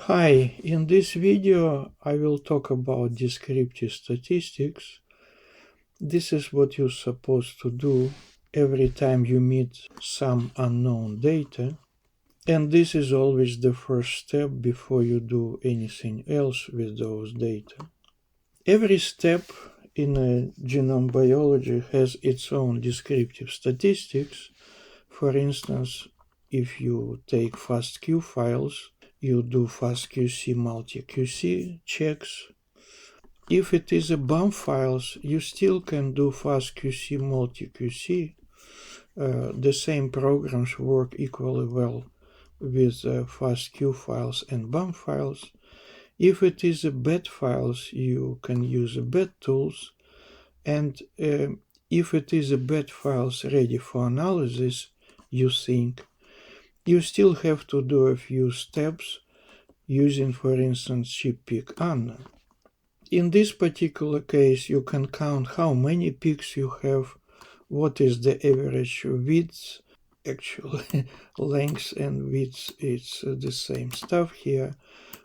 Hi, in this video I will talk about descriptive statistics. This is what you're supposed to do every time you meet some unknown data. And this is always the first step before you do anything else with those data. Every step in genome biology has its own descriptive statistics. For instance, if you take FASTQ files, you do FastQC multi-QC checks. If it is a BAM files, you still can do FastQC multi-QC. The same programs work equally well with FastQ files and BAM files. If it is a BET files, you can use a BET tools. And if it is a BET files ready for analysis, you still have to do a few steps using, for instance, ChIPpeakAnno. In this particular case, you can count how many peaks you have, what is the average width, actually length and width, it's the same stuff here.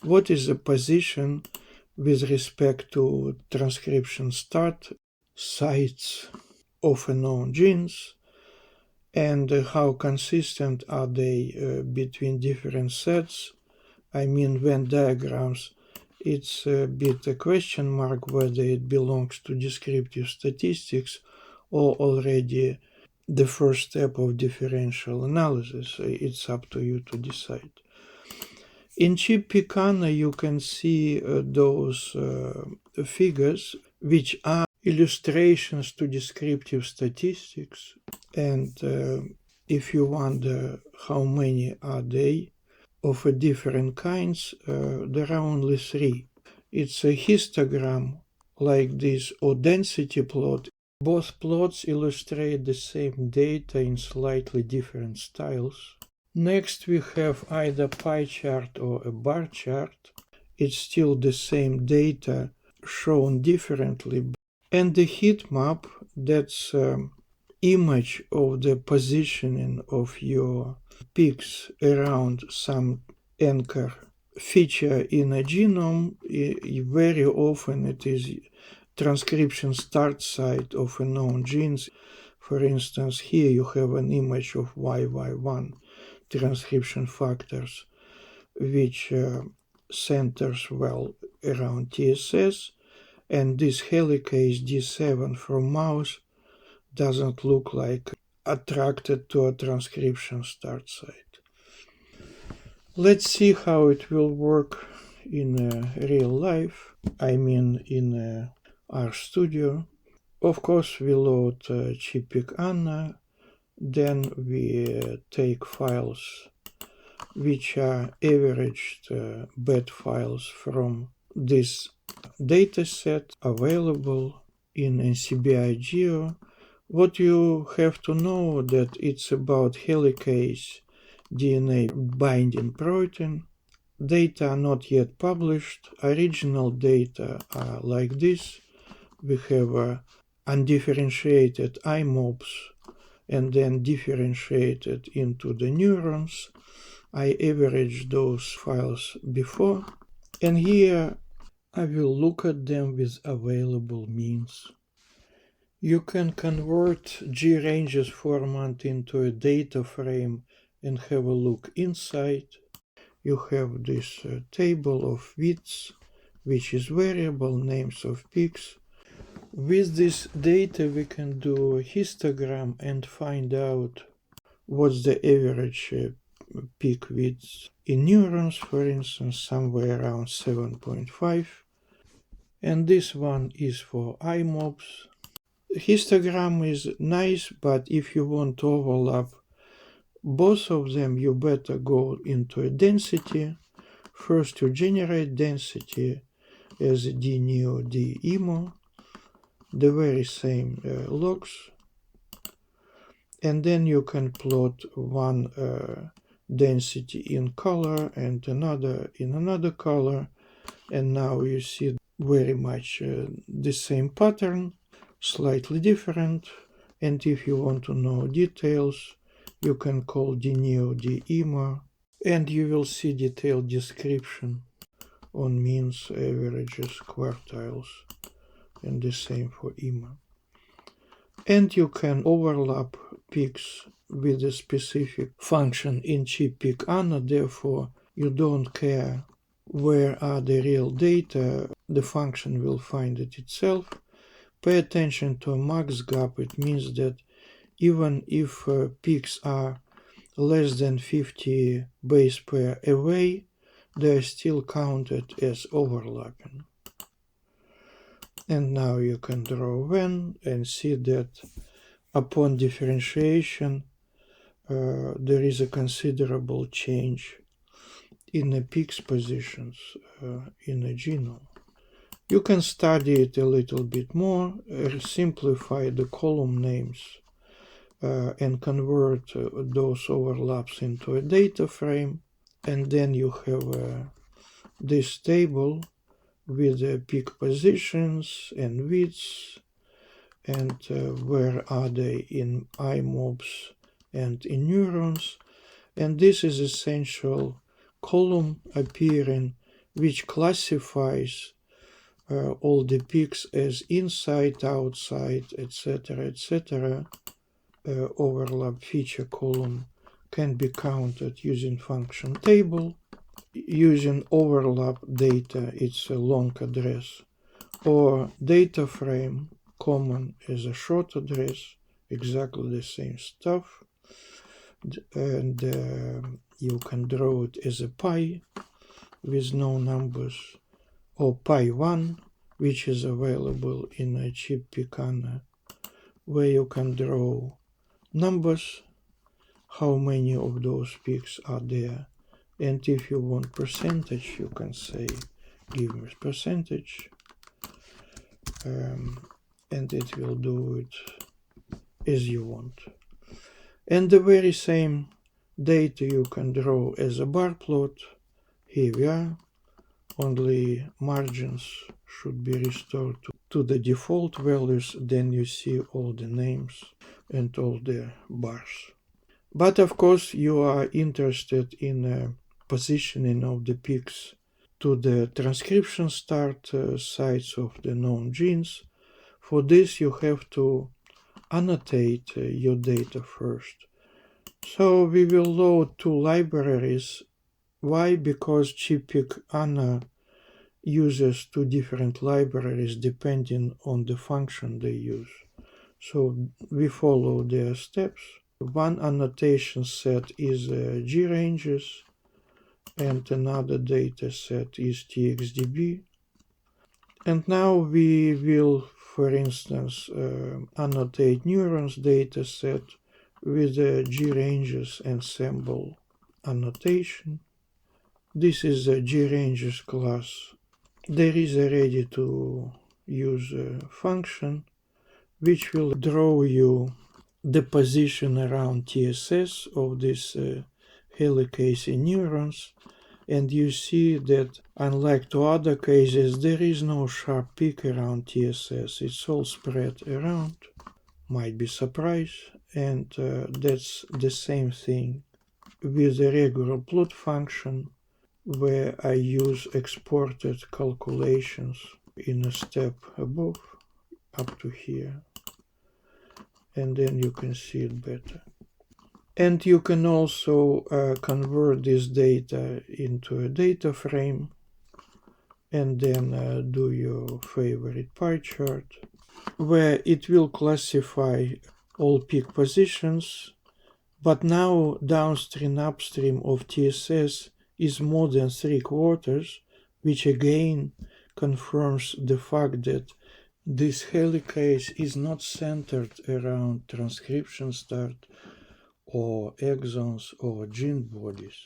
What is the position with respect to transcription start sites of known genes, and how consistent are they between different sets. I mean, Venn diagrams, it's a bit a question mark whether it belongs to descriptive statistics or already the first step of differential analysis. It's up to you to decide. In ChIPpeakAnno you can see those figures, which are illustrations to descriptive statistics. And if you wonder how many are they of different kinds, there are only three. It's a histogram like this or density plot. Both plots illustrate the same data in slightly different styles. Next we have either pie chart or a bar chart. It's still the same data shown differently. And the heat map, that's image of the positioning of your peaks around some anchor feature in a genome. Very often it is transcription start site of a known genes. For instance, here you have an image of YY1 transcription factors, which centers well around TSS, and this helicase D7 from mouse doesn't look like attracted to a transcription start site. Let's see how it will work in real life, I mean in RStudio. Of course we load ChIPpeakAnno, then we take files which are averaged BET files from this dataset available in NCBI Geo. What you have to know that it's about helicase DNA binding protein. Data are not yet published. Original data are like this. We have undifferentiated IMOPs and then differentiated into the neurons. I averaged those files before, and here I will look at them with available means. You can convert GRanges format into a data frame and have a look inside. You have this table of widths, which is variable, names of peaks. With this data we can do a histogram and find out what's the average peak width in neurons, for instance, somewhere around 7.5. And this one is for IMOPs. Histogram is nice, but if you want to overlap both of them, you better go into a density. First you generate density as dneo demo, the very same logs, and then you can plot one density in color and another in another color, and now you see very much the same pattern, slightly different. And if you want to know details, you can call dneo demo and you will see detailed description on means, averages, quartiles, and the same for IMA. And you can overlap peaks with a specific function in ChIPpeakAnno, therefore you don't care where are the real data, the function will find it itself. Pay attention to a max gap. It means that even if peaks are less than 50 base pair away, they are still counted as overlapping. And now you can draw when and see that upon differentiation there is a considerable change in the peaks positions in the genome. You can study it a little bit more, simplify the column names and convert those overlaps into a data frame, and then you have this table with the peak positions and widths and where are they in heatmaps and in neurons, and this is essential column appearing which classifies all the peaks as inside, outside, etc., etc. Overlap feature column can be counted using function table. Using overlap data, it's a long address, or data frame, common as a short address, exactly the same stuff. And you can draw it as a pi with no numbers, or pi1, which is available in a ChIPpeakAnno, where you can draw numbers, how many of those peaks are there, and if you want percentage, you can say give me percentage, and it will do it as you want. And the very same data you can draw as a bar plot. Here we are, only margins should be restored to the default values, then you see all the names and all the bars. But of course you are interested in positioning of the peaks to the transcription start sites of the known genes. For this you have to annotate your data first. So we will load two libraries. Why? Because ChIPpeakAnno uses two different libraries depending on the function they use. So we follow their steps. One annotation set is granges, and another data set is txdb. And now we will, for instance, annotate neurons data set with the granges ensemble annotation. This is a granges class. There is a ready to use function which will draw you the position around TSS of this helicase in neurons, and you see that unlike to other cases there is no sharp peak around TSS, it's all spread around. Might be surprised, and that's the same thing with the regular plot function, where I use exported calculations in a step above up to here, and then you can see it better. And you can also convert this data into a data frame and then do your favorite pie chart, where it will classify all peak positions, but now downstream upstream of TSS is more than 3/4, which again confirms the fact that this helicase is not centered around transcription start or exons or gene bodies.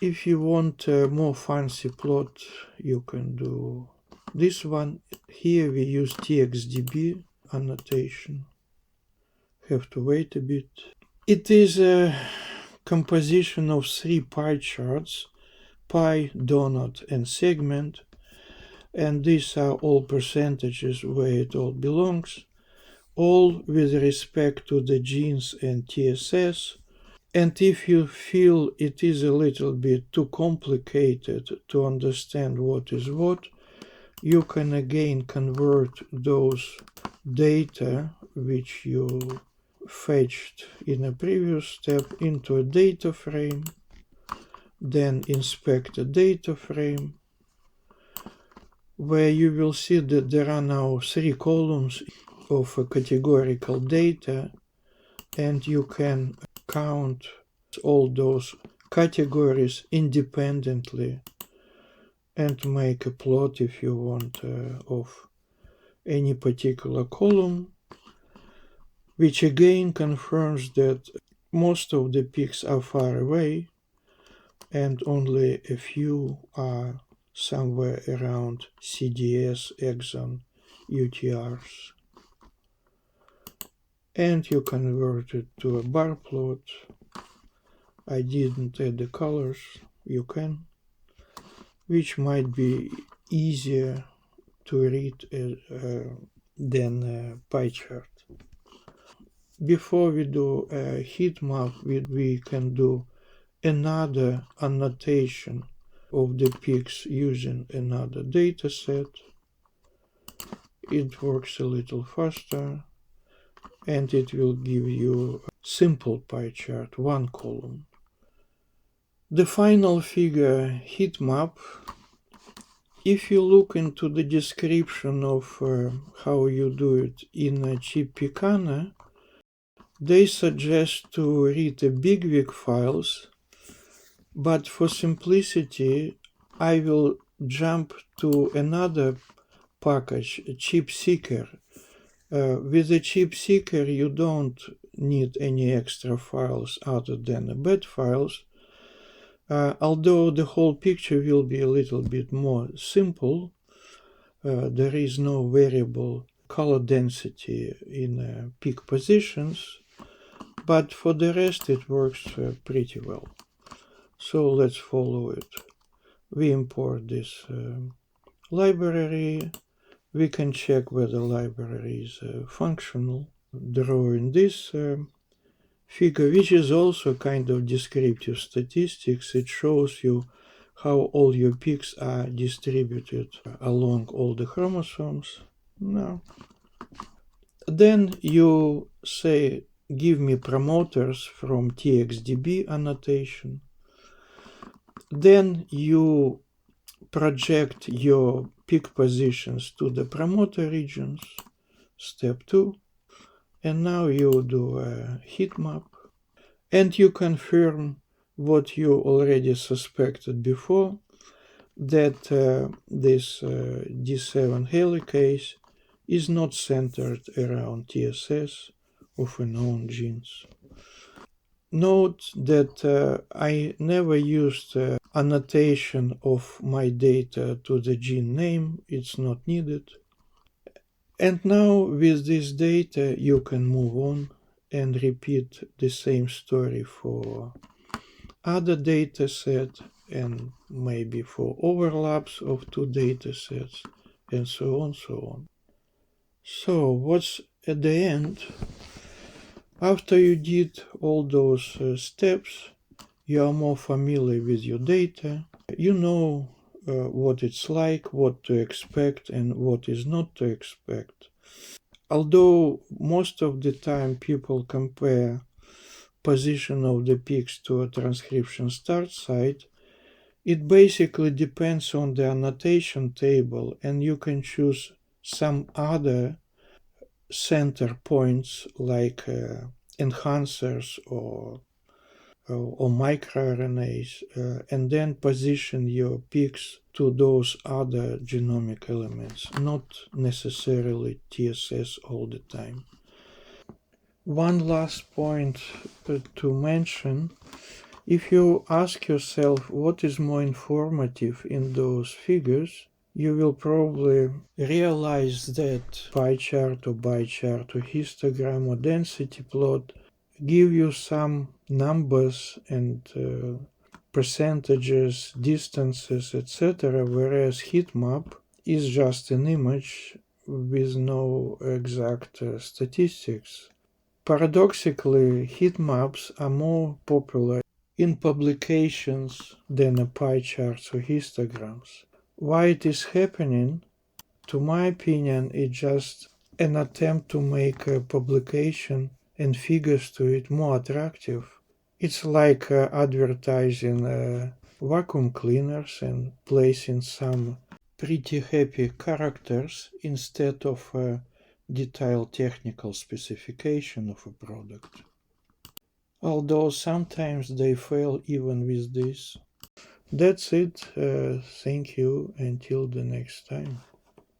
If you want a more fancy plot, you can do this one. Here we use txdb annotation. Have to wait a bit. It is a composition of 3 pie charts, pie, donut, and segment, and these are all percentages where it all belongs, all with respect to the genes and TSS. And if you feel it is a little bit too complicated to understand what is what, you can again convert those data which you fetched in a previous step into a data frame, then inspect a data frame, where you will see that there are now 3 columns of categorical data, and you can count all those categories independently and make a plot if you want of any particular column, which again confirms that most of the peaks are far away and only a few are somewhere around CDS exon UTRs. And you convert it to a bar plot. I didn't add the colors, you can, which might be easier to read than a pie chart. Before we do a heat map, we can do another annotation of the peaks using another data set. It works a little faster and it will give you a simple pie chart, one column. The final figure, heat map, if you look into the description of how you do it in ChIPpeakAnno, they suggest to read the bigwig files, but for simplicity I will jump to another package, ChIPSeeker. With the ChIPSeeker you don't need any extra files other than the bed files, although the whole picture will be a little bit more simple. There is no variable color density in peak positions, but for the rest it works pretty well. So let's follow it. We import this library. We can check whether the library is functional. Drawing this figure, which is also kind of descriptive statistics, it shows you how all your peaks are distributed along all the chromosomes. Now, then you say, give me promoters from TXDB annotation. Then you project your peak positions to the promoter regions, step 2. And now you do a heat map. And you confirm what you already suspected before, that this D7 helicase is not centered around TSS of known genes. Note that I never used annotation of my data to the gene name, it's not needed. And now with this data you can move on and repeat the same story for other data sets and maybe for overlaps of 2 data sets and so on, so on. So what's at the end? After you did all those steps, you are more familiar with your data. You know what it's like, what to expect and what is not to expect. Although most of the time people compare position of the peaks to a transcription start site, it basically depends on the annotation table, and you can choose some other center points like enhancers or microRNAs, and then position your peaks to those other genomic elements, not necessarily TSS all the time. One last point to mention, if you ask yourself what is more informative in those figures, you will probably realize that pie chart or bar chart or histogram or density plot give you some numbers and percentages, distances, etc., whereas heat map is just an image with no exact statistics. Paradoxically, heatmaps are more popular in publications than pie charts or histograms. Why it is happening? To my opinion, it's just an attempt to make a publication and figures to it more attractive. It's like advertising vacuum cleaners and placing some pretty happy characters instead of a detailed technical specification of a product. Although sometimes they fail even with this. That's it. Thank you. Until the next time.